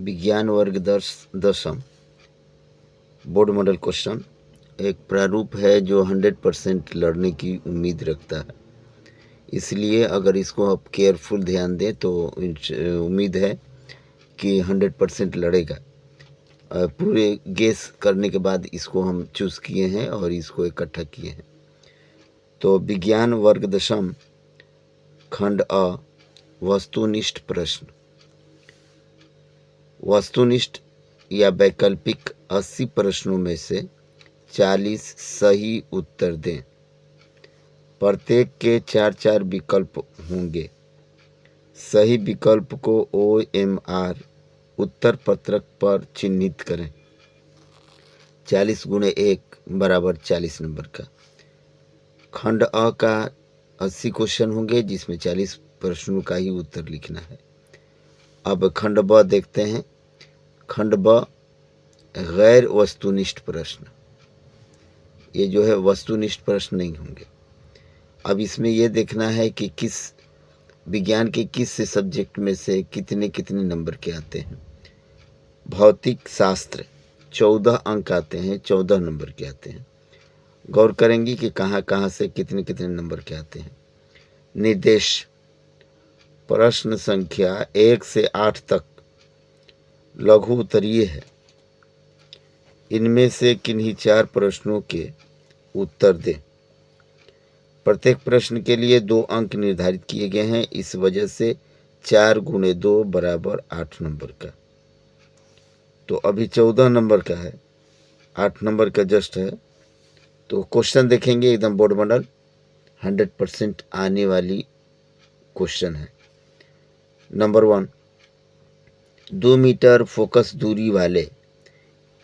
विज्ञान वर्ग दशम बोर्ड मॉडल क्वेश्चन एक प्रारूप है जो 100% लड़ने की उम्मीद रखता है। इसलिए अगर इसको आप केयरफुल ध्यान दें तो उम्मीद है कि 100% लड़ेगा। पूरे गेस करने के बाद इसको हम चूज़ किए हैं और इसको इकट्ठा किए हैं। तो विज्ञान वर्ग दशम खंड अ वस्तुनिष्ठ प्रश्न। वस्तुनिष्ठ या वैकल्पिक 80 प्रश्नों में से 40 सही उत्तर दें। प्रत्येक के 4-4 विकल्प होंगे। सही विकल्प को OMR उत्तर पत्रक पर चिन्हित करें। 40 × 1 = 40 नंबर का। खंड अ का 80 क्वेश्चन होंगे जिसमें 40 प्रश्नों का ही उत्तर लिखना है। अब खंड ब देखते हैं। खंड ब गैर वस्तुनिष्ठ प्रश्न। ये जो है वस्तुनिष्ठ प्रश्न नहीं होंगे। अब इसमें यह देखना है कि किस विज्ञान के किस सब्जेक्ट में से कितने कितने नंबर के आते हैं। भौतिक शास्त्र 14 अंक आते हैं, 14 नंबर के आते हैं। गौर करेंगे कि कहाँ कहाँ से कितने कितने नंबर के आते हैं। निर्देश प्रश्न संख्या 1 से 8 तक लघु उत्तरीय है। इनमें से किन्हीं 4 प्रश्नों के उत्तर दें। प्रत्येक प्रश्न के लिए 2 अंक निर्धारित किए गए हैं। इस वजह से 4 × 2 = 8 नंबर का। तो अभी 14 नंबर का है, 8 नंबर का जस्ट है। तो क्वेश्चन देखेंगे, एकदम बोर्ड मॉडल 100% आने वाली क्वेश्चन है। नंबर 1, 2 मीटर फोकस दूरी वाले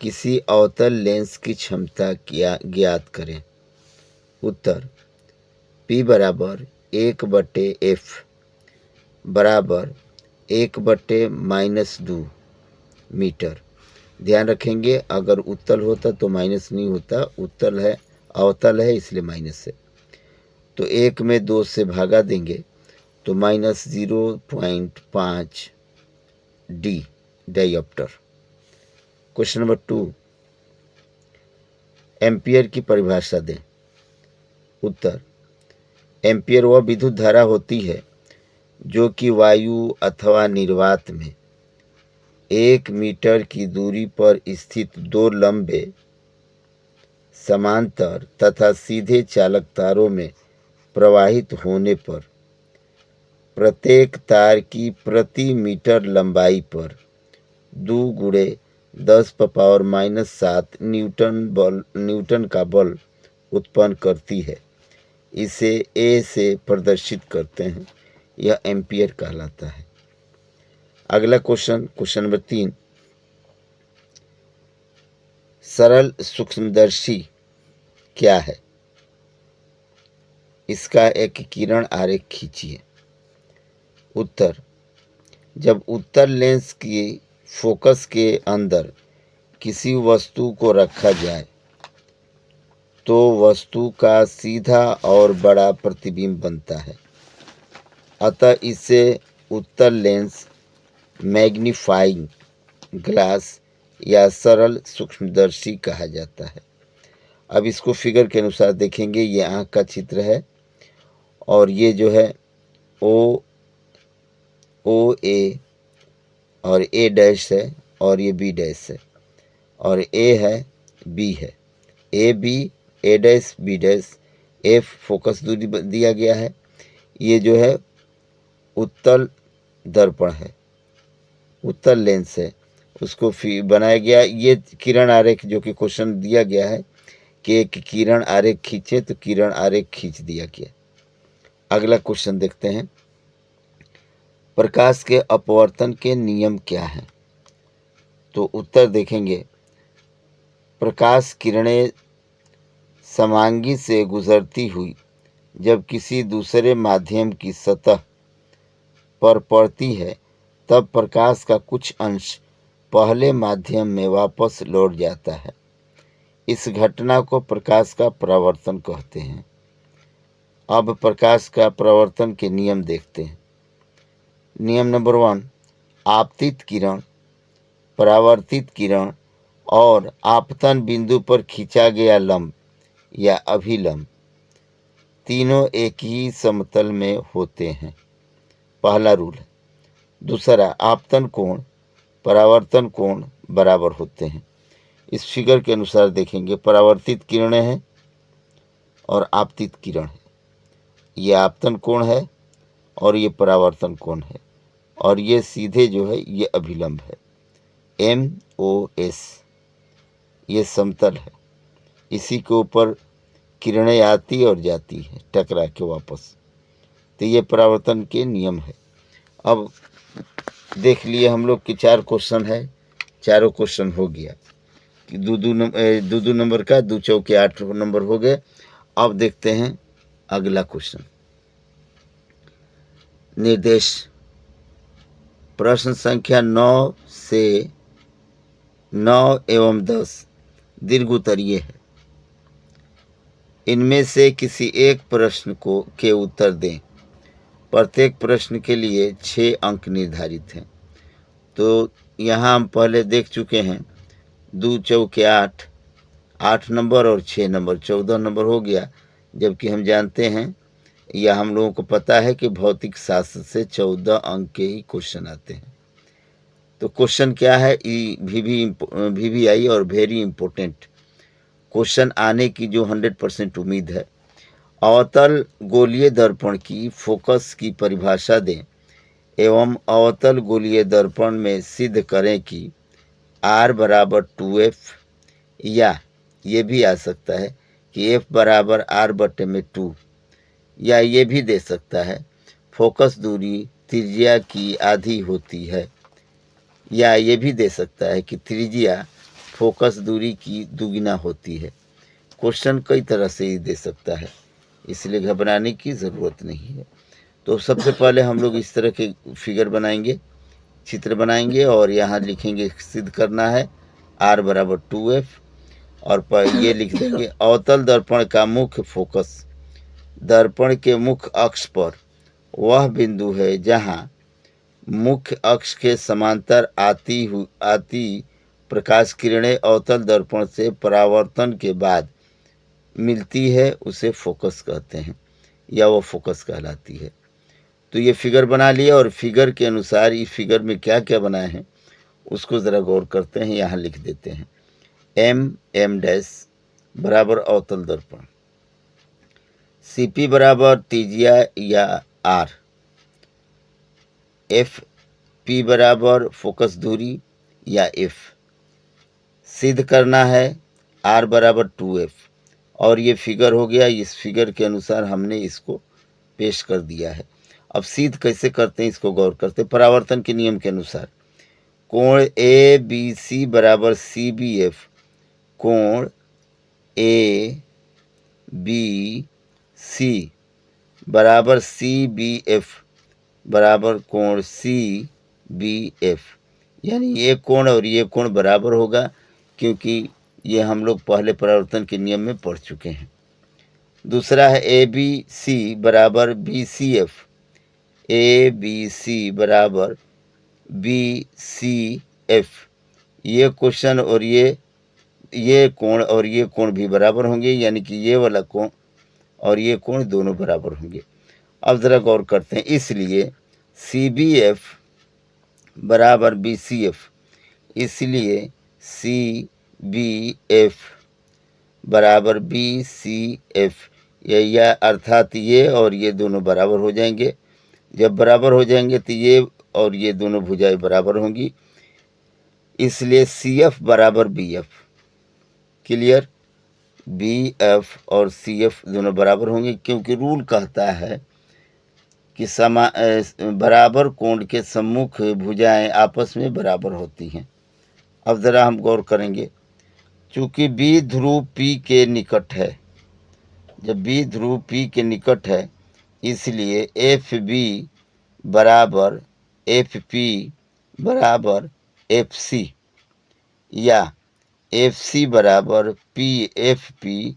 किसी अवतल लेंस की क्षमता ज्ञात करें। उत्तर P = 1/f = 1/-2 मीटर। ध्यान रखेंगे, अगर उत्तल होता तो माइनस नहीं होता, उत्तल है, अवतल है, इसलिए माइनस है। तो 1 में 2 से भागा देंगे तो -0.5 D डायऑप्टर। क्वेश्चन नंबर 2, एम्पियर की परिभाषा दें। उत्तर एम्पियर वह विद्युत धारा होती है जो कि वायु अथवा निर्वात में 1 मीटर की दूरी पर स्थित 2 लंबे समांतर तथा सीधे चालक तारों में प्रवाहित होने पर प्रत्येक तार की प्रति मीटर लंबाई पर 2 × 10⁻⁷ न्यूटन का बल उत्पन्न करती है। इसे A से प्रदर्शित करते हैं। यह एम्पियर कहलाता है। अगला क्वेश्चन नंबर 3, सरल सूक्ष्मदर्शी क्या है? इसका एक किरण आरेख खींचिए। उत्तर जब उत्तल लेंस की फोकस के अंदर किसी वस्तु को रखा जाए तो वस्तु का सीधा और बड़ा प्रतिबिंब बनता है। अतः इसे उत्तल लेंस, मैग्नीफाइंग ग्लास या सरल सूक्ष्मदर्शी कहा जाता है। अब इसको फिगर के अनुसार देखेंगे। ये आँख का चित्र है और ये जो है OA और A' है और ये B' है और A है, B है, AB, A', B', F focus दूरी दिया गया है। ये जो है उत्तल दर्पण है, उत्तल लेंस है, उसको बनाया गया। ये किरण आरेख जो कि क्वेश्चन दिया गया है कि एक किरण आरेख खींचे, तो किरण आरेख खींच दिया गया। अगला क्वेश्चन देखते हैं। प्रकाश के अपवर्तन के नियम क्या हैं? तो उत्तर देखेंगे, प्रकाश किरणें समांगी से गुजरती हुई जब किसी दूसरे माध्यम की सतह पर पड़ती है तब प्रकाश का कुछ अंश पहले माध्यम में वापस लौट जाता है। इस घटना को प्रकाश का परावर्तन कहते हैं। अब प्रकाश का परावर्तन के नियम देखते हैं। नियम नंबर 1, आपतित किरण परावर्तित किरण और आपतन बिंदु पर खींचा गया लंब या अभिलंब तीनों एक ही समतल में होते हैं। पहला रूल है। दूसरा, आपतन कोण परावर्तन कोण बराबर होते हैं। इस फिगर के अनुसार देखेंगे, परावर्तित किरणें हैं और आपतित किरण है। ये आपतन कोण है और ये परावर्तन कोण है, और ये सीधे जो है ये अभिलंब है, MOS। ये समतल है, इसी के ऊपर किरणें आती और जाती है टकरा के वापस। तो ये परावर्तन के नियम है। अब देख लिए हम लोग कि 4 क्वेश्चन है, चारों क्वेश्चन हो गया। दो नंबर का 2 चौके 8 नंबर हो गए। अब देखते हैं अगला क्वेश्चन। निर्देश प्रश्न संख्या 9 से 9 एवं 10 दीर्घ उत्तरीय है। इनमें से किसी एक प्रश्न के उत्तर दें। प्रत्येक प्रश्न के लिए 6 अंक निर्धारित हैं। तो यहाँ हम पहले देख चुके हैं, 2 चौके 8 नंबर और 6 नंबर 14 नंबर हो गया। जबकि हम जानते हैं या हम लोगों को पता है कि भौतिक शास्त्र से 14 अंक के ही क्वेश्चन आते हैं। तो क्वेश्चन क्या है, VVI और वेरी इंपॉर्टेंट क्वेश्चन आने की जो 100% उम्मीद है। अवतल गोलीय दर्पण की फोकस की परिभाषा दें एवं अवतल गोलीय दर्पण में सिद्ध करें कि R बराबर 2F, या ये भी आ सकता है कि F बराबर R/2, या ये भी दे सकता है फोकस दूरी त्रिज्या की आधी होती है, या ये भी दे सकता है कि त्रिज्या फोकस दूरी की दुगुना होती है। क्वेश्चन कई तरह से ही दे सकता है, इसलिए घबराने की ज़रूरत नहीं है। तो सबसे पहले हम लोग इस तरह के फिगर बनाएंगे, चित्र बनाएंगे और यहाँ लिखेंगे सिद्ध करना है R बराबर 2F, और ये लिख देंगे अवतल दर्पण का मुख्य फोकस दर्पण के मुख्य अक्ष पर वह बिंदु है जहाँ मुख्य अक्ष के समांतर आती प्रकाश किरणें अवतल दर्पण से परावर्तन के बाद मिलती है, उसे फोकस कहते हैं या वो फोकस कहलाती है। तो ये फिगर बना लिया, और फिगर के अनुसार इस फिगर में क्या क्या बनाए हैं उसको ज़रा गौर करते हैं। यहाँ लिख देते हैं M बराबर अवतल दर्पण, CP बराबर त्रिज्या या R, FP बराबर फोकस दूरी या F। सिद्ध करना है R बराबर 2F, और ये फिगर हो गया। इस फिगर के अनुसार हमने इसको पेश कर दिया है। अब सिद्ध कैसे करते हैं इसको गौर करते हैं। परावर्तन के नियम के अनुसार कोण ABC बराबर CBF, कोण ABC बराबर CBF बराबर कोण CBF, यानी ये कोण और ये कोण बराबर होगा, क्योंकि ये हम लोग पहले परावर्तन के नियम में पढ़ चुके हैं। दूसरा है ABC बराबर BCF, ABC बराबर BCF। ये क्वेश्चन और ये कोण और ये कोण भी बराबर होंगे, यानी कि ये वाला कोण और ये कोण दोनों बराबर होंगे। अब ज़रा गौर करते हैं, इसलिए CBF बराबर BCF, इसलिए CBF बराबर BCF, या अर्थात ये और ये दोनों बराबर हो जाएंगे। जब बराबर हो जाएंगे तो ये और ये दोनों भुजाएं बराबर होंगी, इसलिए CF बराबर BF। क्लियर? BF और CF दोनों बराबर होंगे, क्योंकि रूल कहता है कि बराबर कोण के सम्मुख भुजाएं आपस में बराबर होती हैं। अब ज़रा हम गौर करेंगे, चूँकि B ध्रुव P के निकट है, जब B ध्रुव P के निकट है, इसलिए FB बराबर FP बराबर FC, या FC बराबर FP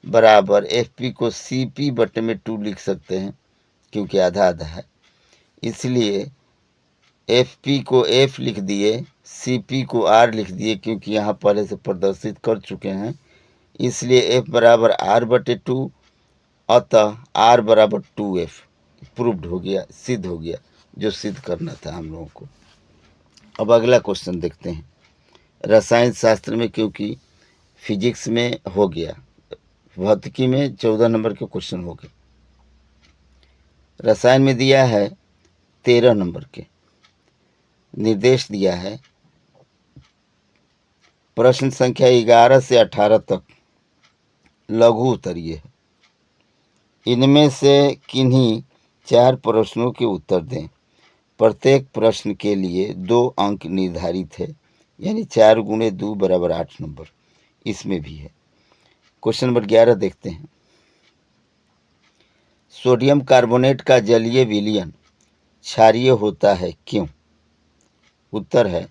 बराबर FP को CP/2 लिख सकते हैं, क्योंकि आधा आधा है। इसलिए FP को F लिख दिए, CP को R लिख दिए, क्योंकि यहाँ पहले से प्रदर्शित कर चुके हैं, इसलिए F बराबर R/2, अतः R बराबर 2F प्रूव्ड हो गया, सिद्ध हो गया, जो सिद्ध करना था हम लोगों को। अब अगला क्वेश्चन देखते हैं। रसायन शास्त्र में, क्योंकि फिजिक्स में हो गया, भौतिकी में 14 नंबर के क्वेश्चन हो गए। रसायन में दिया है 13 नंबर के, निर्देश दिया है प्रश्न संख्या 11 से 18 तक लघु उत्तरीय है। इनमें से किन्हीं 4 प्रश्नों के उत्तर दें। प्रत्येक प्रश्न के लिए 2 अंक निर्धारित है, यानी 4 गुणे 2 बराबर 8 नंबर इसमें भी है। क्वेश्चन नंबर 11 देखते हैं। सोडियम कार्बोनेट का जलीय विलयन क्षारीय होता है, क्यों? उत्तर है,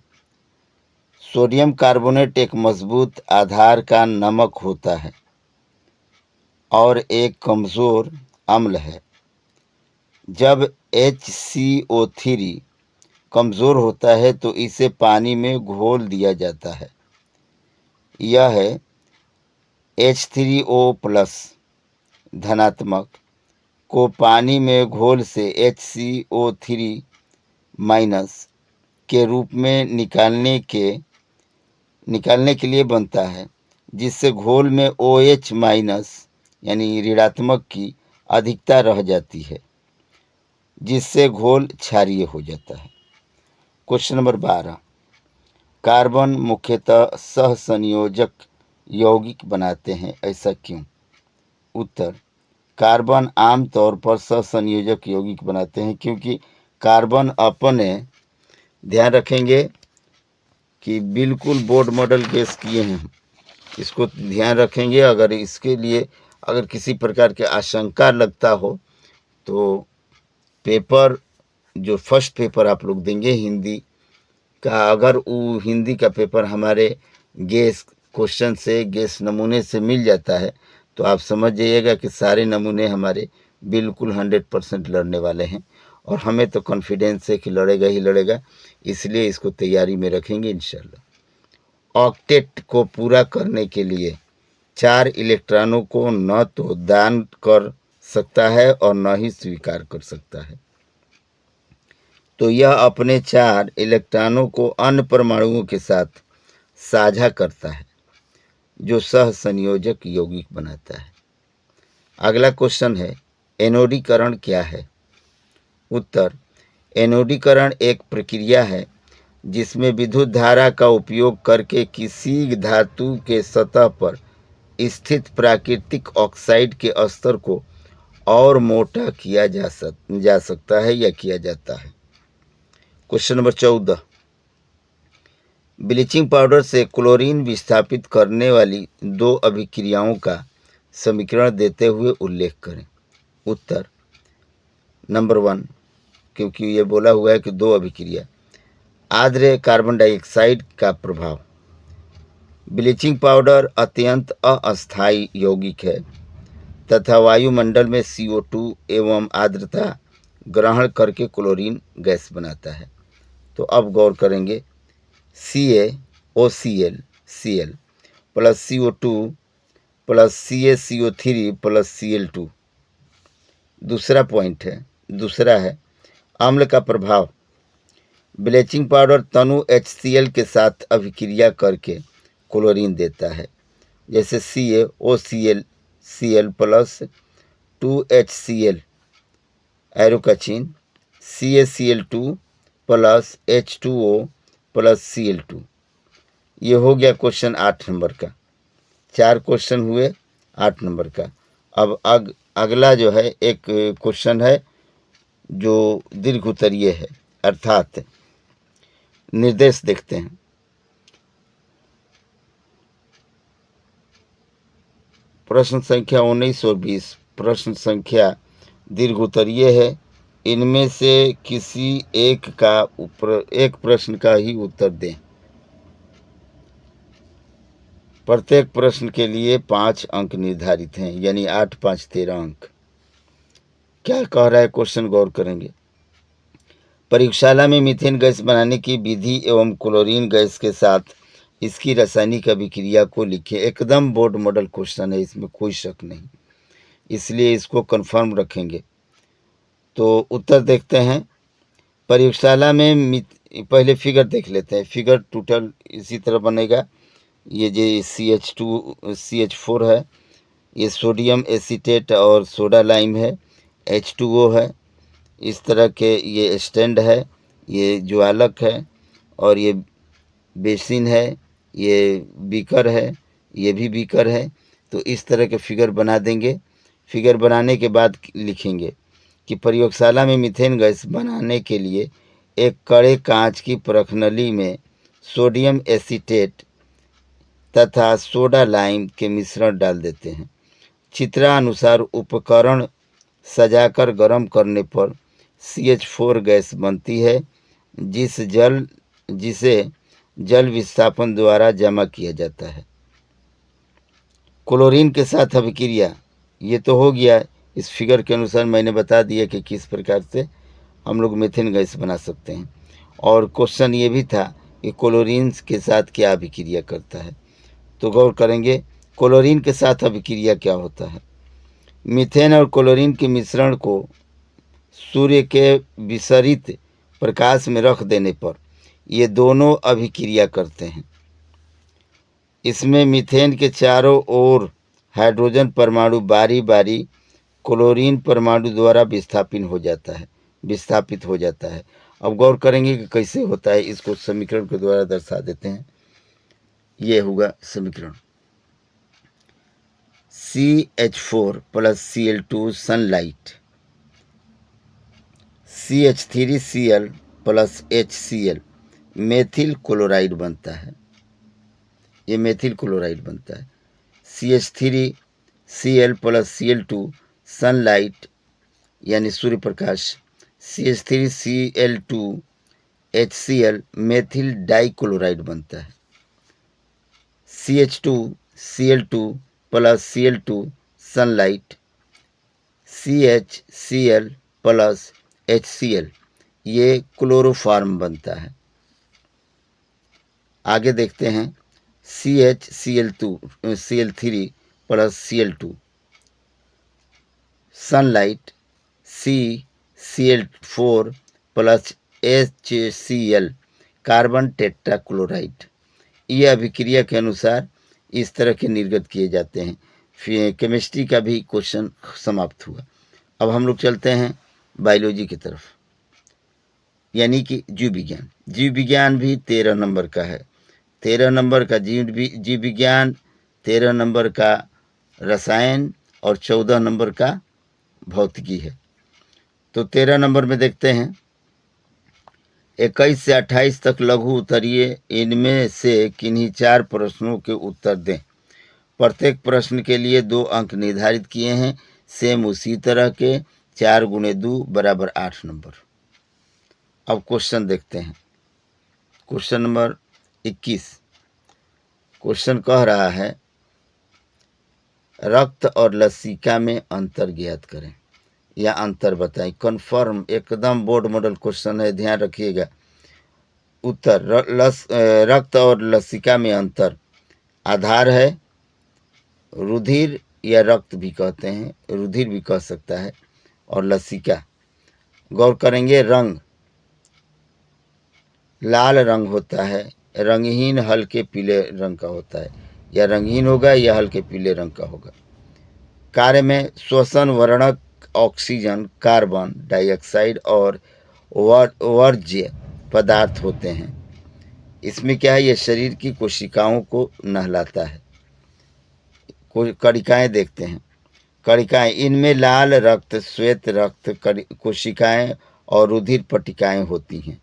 सोडियम कार्बोनेट एक मजबूत आधार का नमक होता है और एक कमज़ोर अम्ल है। जब HCO3 कमज़ोर होता है तो इसे पानी में घोल दिया जाता है। यह है H3O+ धनात्मक को पानी में घोल से HCO3- के रूप में निकालने के लिए बनता है, जिससे घोल में OH- यानी ऋणात्मक की अधिकता रह जाती है, जिससे घोल क्षारीय हो जाता है। Question number 12। कार्बन मुख्यतः सहसंयोजक यौगिक बनाते हैं, ऐसा क्यों? उत्तर, कार्बन आमतौर पर सहसंयोजक यौगिक बनाते हैं क्योंकि कार्बन अपने, ध्यान रखेंगे कि बिल्कुल बोर्ड मॉडल गैस किए हैं, इसको ध्यान रखेंगे। अगर इसके लिए अगर किसी प्रकार की आशंका लगता हो तो पेपर, जो फर्स्ट पेपर आप लोग देंगे हिंदी का, अगर वो हिंदी का पेपर हमारे गैस क्वेश्चन से, गैस नमूने से मिल जाता है तो आप समझ जाइएगा कि सारे नमूने हमारे बिल्कुल 100% लड़ने वाले हैं, और हमें तो कॉन्फिडेंस है कि लड़ेगा ही लड़ेगा, इसलिए इसको तैयारी में रखेंगे इंशाल्लाह। ऑक्टेट को पूरा करने के लिए 4 इलेक्ट्रॉनों को न तो दान कर सकता है और न ही स्वीकार कर सकता है, तो यह अपने 4 इलेक्ट्रॉनों को अन्य परमाणुओं के साथ साझा करता है, जो सहसंयोजक यौगिक बनाता है। अगला क्वेश्चन है, एनोडीकरण क्या है? उत्तर, एनोडीकरण एक प्रक्रिया है जिसमें विद्युत धारा का उपयोग करके किसी धातु के सतह पर स्थित प्राकृतिक ऑक्साइड के स्तर को और मोटा किया जा सकता है या किया जाता है। Question number 14। ब्लीचिंग पाउडर से क्लोरीन विस्थापित करने वाली 2 अभिक्रियाओं का समीकरण देते हुए उल्लेख करें। उत्तर, नंबर 1, क्योंकि ये बोला हुआ है कि 2 अभिक्रिया। आर्द्र कार्बन डाइऑक्साइड का प्रभाव। ब्लीचिंग पाउडर अत्यंत अस्थायी यौगिक है तथा वायुमंडल में CO2 एवं आर्द्रता ग्रहण करके क्लोरीन गैस बनाता है। तो अब गौर करेंगे, CaOCl plus CO2 plus CaCO3 plus Cl2 दूसरा पॉइंट है। दूसरा है अम्ल का प्रभाव। ब्लीचिंग पाउडर तनु HCl के साथ अभिक्रिया करके क्लोरीन देता है, जैसे CaOCl प्लस 2HCl एरो का चिन्ह, CaCl2 plus H2O plus Cl2। ये हो गया क्वेश्चन 8 नंबर का। 4 क्वेश्चन हुए 8 नंबर का। अब अगला जो है एक क्वेश्चन है जो दीर्घ उत्तरीय है, अर्थात निर्देश देखते हैं। प्रश्न संख्या 19 और 20 प्रश्न संख्या दीर्घ उत्तरीय है। इनमें से किसी एक प्रश्न का ही उत्तर दें। प्रत्येक प्रश्न के लिए 5 अंक निर्धारित हैं, यानी 8 5 13 अंक। क्या कह रहा है क्वेश्चन, गौर करेंगे। प्रयोगशाला में मीथेन गैस बनाने की विधि एवं क्लोरीन गैस के साथ इसकी रासायनिक अभिक्रिया को लिखें। एकदम बोर्ड मॉडल क्वेश्चन है, इसमें कोई शक नहीं, इसलिए इसको कंफर्म रखेंगे। तो उत्तर देखते हैं। प्रयोगशाला में पहले फिगर देख लेते हैं। फिगर टोटल इसी तरह बनेगा। ये जो CH4 है, ये सोडियम एसीटेट और सोडा लाइम है, H2O है। इस तरह के ये स्टैंड है, ये ज्वालक है, और ये बेसिन है, ये बीकर है, ये भी बीकर है। तो इस तरह के फिगर बना देंगे। फिगर बनाने के बाद लिखेंगे कि प्रयोगशाला में मीथेन गैस बनाने के लिए एक कड़े कांच की परखनली में सोडियम एसीटेट तथा सोडा लाइम के मिश्रण डाल देते हैं। चित्रानुसार उपकरण सजाकर गर्म करने पर CH4 गैस बनती है, जिसे जल विस्थापन द्वारा जमा किया जाता है। क्लोरीन के साथ अभिक्रिया ये तो हो गया। इस फिगर के अनुसार मैंने बता दिया कि किस प्रकार से हम लोग मीथेन गैस बना सकते हैं। और क्वेश्चन ये भी था कि क्लोरीन के साथ क्या अभिक्रिया करता है। तो गौर करेंगे, क्लोरीन के साथ अभिक्रिया क्या होता है। मीथेन और क्लोरीन के मिश्रण को सूर्य के विसरित प्रकाश में रख देने पर ये दोनों अभिक्रिया करते हैं। इसमें मीथेन के चारों ओर हाइड्रोजन परमाणु बारी बारी क्लोरीन परमाणु द्वारा विस्थापित हो जाता है। अब गौर करेंगे कि कैसे होता है। इसको समीकरण के द्वारा दर्शा देते हैं। ये होगा समीकरण, CH4 + Cl2 sunlight, CH3Cl + HCl methyl chloride बनता है। ये मेथिल क्लोराइड बनता है। CH3Cl + Cl2 सनलाइट यानी Surya Prakash, CH3Cl2 HCl methyl dichloride बनता है। CH2Cl2 + Cl2 sunlight, CHCl + HCl ये क्लोरोफॉर्म बनता है। आगे देखते हैं, CH3 + Cl2 sunlight, CCl4 + HCl carbon tetrachloride. ये अभिक्रिया के अनुसार इस तरह के निर्गत किए जाते हैं। फिर केमिस्ट्री का भी क्वेश्चन समाप्त हुआ। अब हम लोग चलते हैं बायोलॉजी की तरफ, यानी कि जीव विज्ञान। जीव विज्ञान भी 13 नंबर का है। 13 नंबर का जीव विज्ञान, 13 नंबर का रसायन और 14 नंबर का भौतिकी है। तो 13 नंबर में देखते हैं, 21 से 28 तक लघु उत्तरीय, इनमें से किन्हीं 4 प्रश्नों के उत्तर दें। प्रत्येक प्रश्न के लिए 2 अंक निर्धारित किए हैं। सेम उसी तरह के 4 × 2 = 8 नंबर। अब क्वेश्चन देखते हैं। Question number 21। क्वेश्चन कह रहा है, रक्त और लसिका में अंतर ज्ञात करें या अंतर बताएं। कन्फर्म एकदम बोर्ड मॉडल क्वेश्चन है, ध्यान रखिएगा। उत्तर, रक्त और लसिका में अंतर। आधार है रुधिर या रक्त भी कहते हैं, रुधिर भी कह सकता है, और लसिका। गौर करेंगे, रंग लाल रंग होता है, रंगहीन हल्के पीले रंग का होता है, या रंगहीन होगा या हल्के पीले रंग का होगा। कार्य में श्वसन वर्णक ऑक्सीजन, कार्बन डाइऑक्साइड और वर्ज्य पदार्थ होते हैं। इसमें क्या है, ये शरीर की कोशिकाओं को नहलाता है। कणिकाएं देखते हैं। कणिकाएं, इनमें लाल रक्त, श्वेत रक्त कोशिकाएं और रुधिर पट्टिकाएं होती हैं।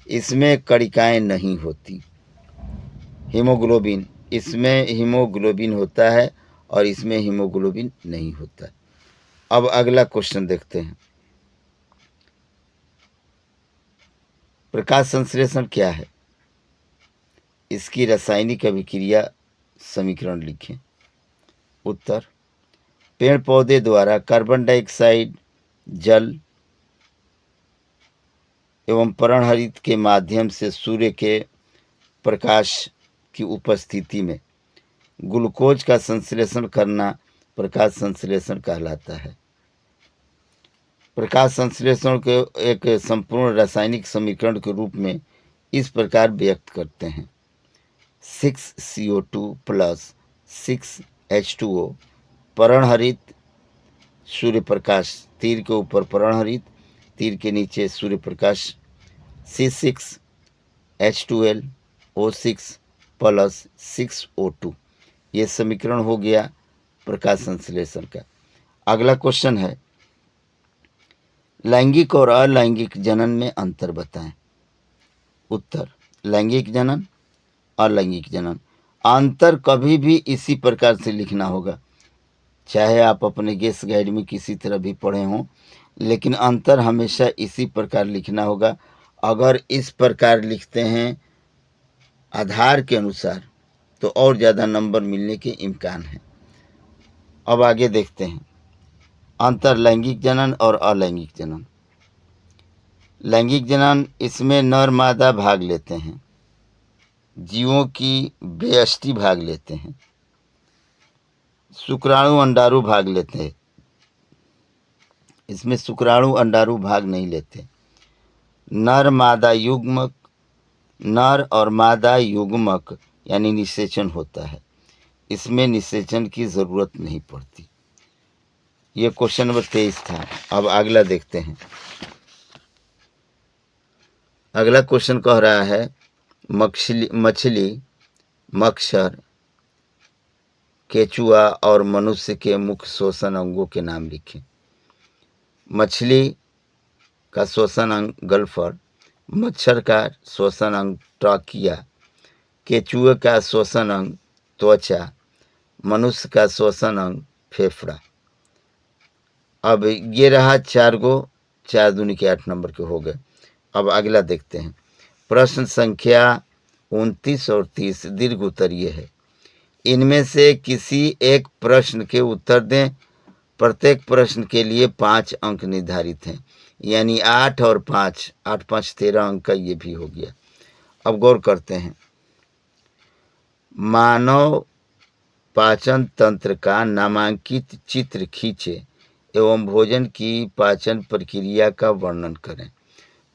इसमें कणिकाएं नहीं होती। हीमोग्लोबिन, इसमें हीमोग्लोबिन होता है और इसमें हीमोग्लोबिन नहीं होता है। अब अगला क्वेश्चन देखते हैं। प्रकाश संश्लेषण क्या है, इसकी रासायनिक अभिक्रिया समीकरण लिखें। उत्तर, पेड़ पौधे द्वारा कार्बन डाइऑक्साइड, जल एवं पर्णहरित के माध्यम से सूर्य के प्रकाश की उपस्थिति में ग्लूकोज का संश्लेषण करना प्रकाश संश्लेषण कहलाता है। प्रकाश संश्लेषण को एक संपूर्ण रासायनिक समीकरण के रूप में इस प्रकार व्यक्त करते हैं। 6CO2 प्लस 6H2O पर्णहरित सूर्य प्रकाश, तीर के ऊपर पर्णहरित, तीर के नीचे Surya Prakash, C6H12O6 plus 6O2, ये समीकरण हो गया प्रकाश संश्लेषण का। अगला क्वेश्चन है, लैंगिक और अलैंगिक जनन में अंतर बताएं। उत्तर, लैंगिक जनन, अलैंगिक जनन, अंतर कभी भी इसी प्रकार से लिखना होगा, चाहे आप अपने गेस गाइड में किसी तरह भी पढ़े हों, लेकिन अंतर हमेशा इसी प्रकार लिखना होगा। अगर इस प्रकार लिखते हैं आधार के अनुसार तो और ज़्यादा नंबर मिलने के इम्कान हैं। अब आगे देखते हैं अंतर लैंगिक जनन और अलैंगिक जनन। लैंगिक जनन, इसमें नर मादा भाग लेते हैं, जीवों की व्यष्टि भाग लेते हैं, शुक्राणु अंडाणु भाग लेते हैं। इसमें शुक्राणु अंडाणु भाग नहीं लेते। नर और मादा युग्मक यानी निषेचन होता है, इसमें निषेचन की ज़रूरत नहीं पड़ती। ये क्वेश्चन नंबर 23 था। अब अगला देखते हैं। अगला क्वेश्चन कह रहा है, मछली, मच्छर, केचुआ और मनुष्य के मुख्य श्वसन अंगों के नाम लिखें। मछली का श्वसन अंग गलफड़, मच्छर का श्वसन अंग ट्रकिया, केचुए का श्वसन अंग त्वचा, मनुष्य का श्वसन अंग फेफड़ा। अब ये रहा 4 गो, 4 दूनी के 8 नंबर के हो गए। अब अगला देखते हैं। प्रश्न संख्या 29 और 30 दीर्घ उत्तरीय है। इनमें से किसी एक प्रश्न के उत्तर दें। प्रत्येक प्रश्न के लिए 5 अंक निर्धारित हैं, यानी 8 और 5, 8 5 13 अंक का ये भी हो गया। अब गौर करते हैं। मानव पाचन तंत्र का नामांकित चित्र खींचे एवं भोजन की पाचन प्रक्रिया का वर्णन करें।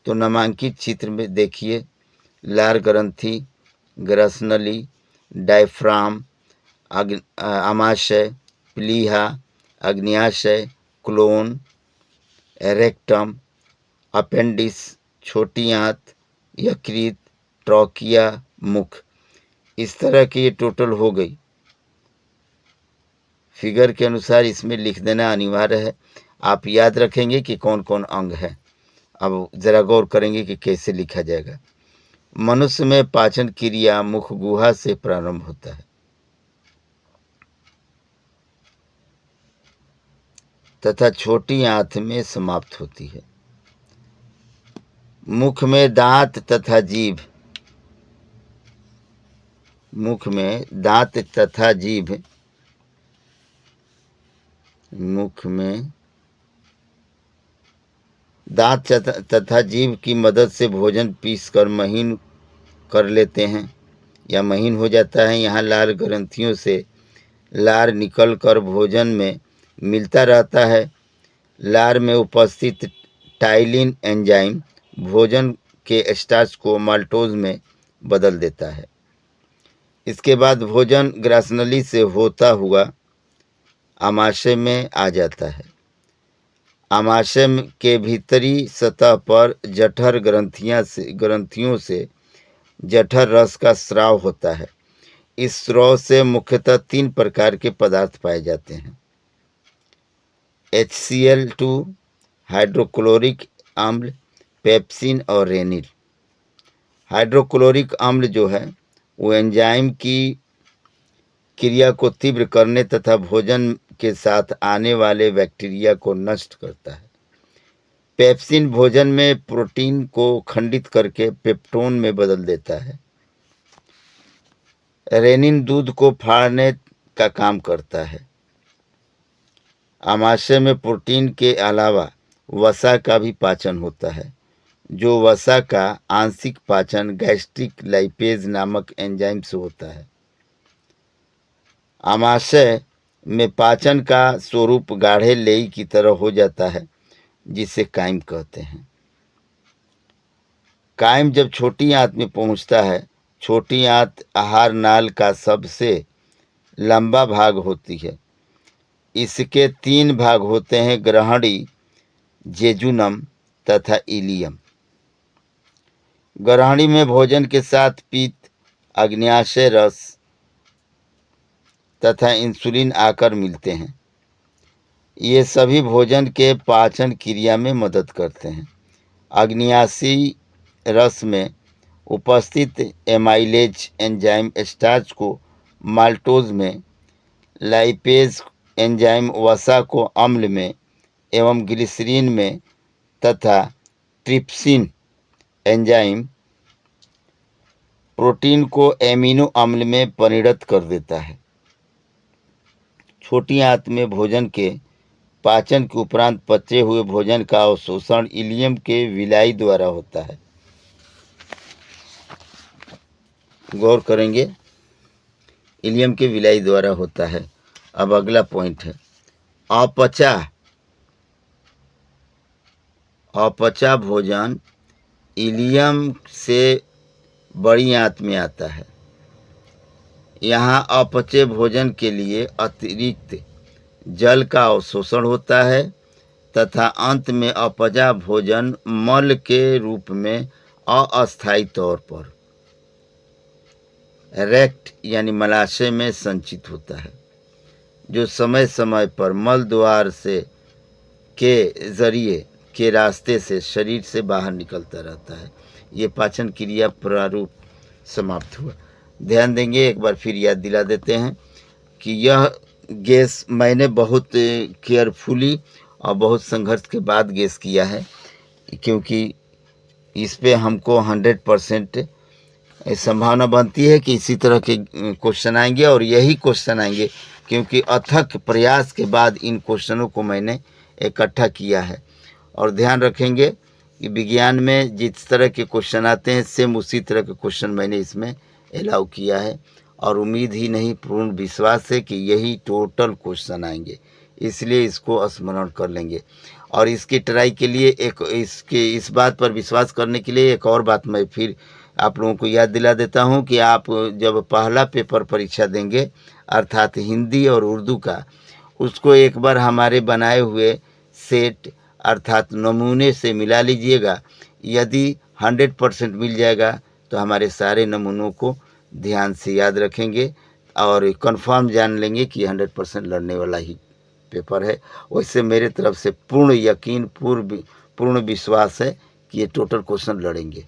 तो नामांकित चित्र में देखिए, लार ग्रंथि, ग्रसनली, डायफ्राम, आमाशय, प्लीहा, अग्न्याशय, क्लोन, रेक्टम, अपेंडिस, छोटी आंत, यकृत, ट्रॉकिया, मुख। इस तरह की ये टोटल हो गई। फिगर के अनुसार इसमें लिख देना अनिवार्य है। आप याद रखेंगे कि कौन कौन अंग है। अब जरा गौर करेंगे कि कैसे लिखा जाएगा। मनुष्य में पाचन क्रिया मुख गुहा से प्रारंभ होता है तथा छोटी आंत में समाप्त होती है। मुख में दांत तथा जीभ, मुख में दांत तथा जीभ, मुख में दांत तथा जीभ की मदद से भोजन पीसकर महीन कर लेते हैं या महीन हो जाता है। यहाँ लार ग्रंथियों से लार निकलकर भोजन में मिलता रहता है। लार में उपस्थित टाइलिन एंजाइम भोजन के स्टार्च को माल्टोज में बदल देता है। इसके बाद भोजन ग्रासनली से होता हुआ आमाशय में आ जाता है। आमाशय के भीतरी सतह पर जठर ग्रंथियों से जठर रस का स्राव होता है। इस स्राव से मुख्यतः 3 प्रकार के पदार्थ पाए जाते हैं। HCl2, हाइड्रोक्लोरिक अम्ल, पेप्सिन और रेनिल। हाइड्रोक्लोरिक अम्ल जो है वो एंजाइम की क्रिया को तीव्र करने तथा भोजन के साथ आने वाले बैक्टीरिया को नष्ट करता है। पेप्सिन भोजन में प्रोटीन को खंडित करके पेप्टोन में बदल देता है। रेनिन दूध को फाड़ने का काम करता है। आमाशय में प्रोटीन के अलावा वसा का भी पाचन होता है। जो वसा का आंशिक पाचन गैस्ट्रिक लाइपेज नामक एंजाइम से होता है। आमाशय में पाचन का स्वरूप गाढ़े लेई की तरह हो जाता है, जिसे काइम कहते हैं। काइम जब छोटी आंत में पहुंचता है, छोटी आंत आहार नाल का सबसे लंबा भाग होती है। इसके 3 भाग होते हैं, ग्रहणी, जेजुनम तथा इलियम। ग्रहणी में भोजन के साथ पित्त, अग्न्याशय रस तथा इंसुलिन आकर मिलते हैं। ये सभी भोजन के पाचन क्रिया में मदद करते हैं। अग्न्याशयी रस में उपस्थित एमाइलेज एंजाइम स्टार्च को माल्टोज में, लाइपेज एंजाइम वसा को अम्ल में एवं ग्लिसरीन में तथा ट्रिप्सिन एंजाइम प्रोटीन को एमिनो अम्ल में परिणत कर देता है। छोटी आंत में भोजन के पाचन के उपरांत पचे हुए भोजन का अवशोषण इलियम के विलाई द्वारा होता है। गौर करेंगे, इलियम के विलाई द्वारा होता है। अब अगला पॉइंट है अपचा भोजन इलियम से बड़ी आंत में आता है। यहाँ अपचे भोजन के लिए अतिरिक्त जल का अवशोषण होता है तथा अंत में अपचा भोजन मल के रूप में अस्थायी तौर पर रेक्ट यानी मलाशय में संचित होता है, जो समय समय पर मल द्वार से के जरिए के रास्ते से शरीर से बाहर निकलता रहता है। ये पाचन क्रिया प्रारूप समाप्त हुआ। ध्यान देंगे, एक बार फिर याद दिला देते हैं कि यह गैस मैंने बहुत केयरफुली और बहुत संघर्ष के बाद गैस किया है, क्योंकि इस पे हमको 100% संभावना बनती है कि इसी तरह के क्वेश्चन आएंगे और यही क्वेश्चन आएंगे, क्योंकि अथक प्रयास के बाद इन क्वेश्चनों को मैंने इकट्ठा किया है। और ध्यान रखेंगे कि विज्ञान में जिस तरह के क्वेश्चन आते हैं सेम उसी तरह के क्वेश्चन मैंने इसमें अलाउ किया है, और उम्मीद ही नहीं पूर्ण विश्वास है कि यही टोटल क्वेश्चन आएंगे, इसलिए इसको स्मरण कर लेंगे। और इसकी ट्राई के लिए इस बात पर विश्वास करने के लिए एक और बात मैं फिर आप लोगों को याद दिला देता हूं कि आप जब पहला पेपर परीक्षा देंगे अर्थात हिंदी और उर्दू का, उसको एक बार हमारे बनाए हुए सेट अर्थात नमूने से मिला लीजिएगा। यदि 100% मिल जाएगा तो हमारे सारे नमूनों को ध्यान से याद रखेंगे और कंफर्म जान लेंगे कि 100% लड़ने वाला ही पेपर है। वैसे मेरे तरफ से पूर्ण यकीन, पूर्ण विश्वास है कि ये टोटल क्वेश्चन लड़ेंगे।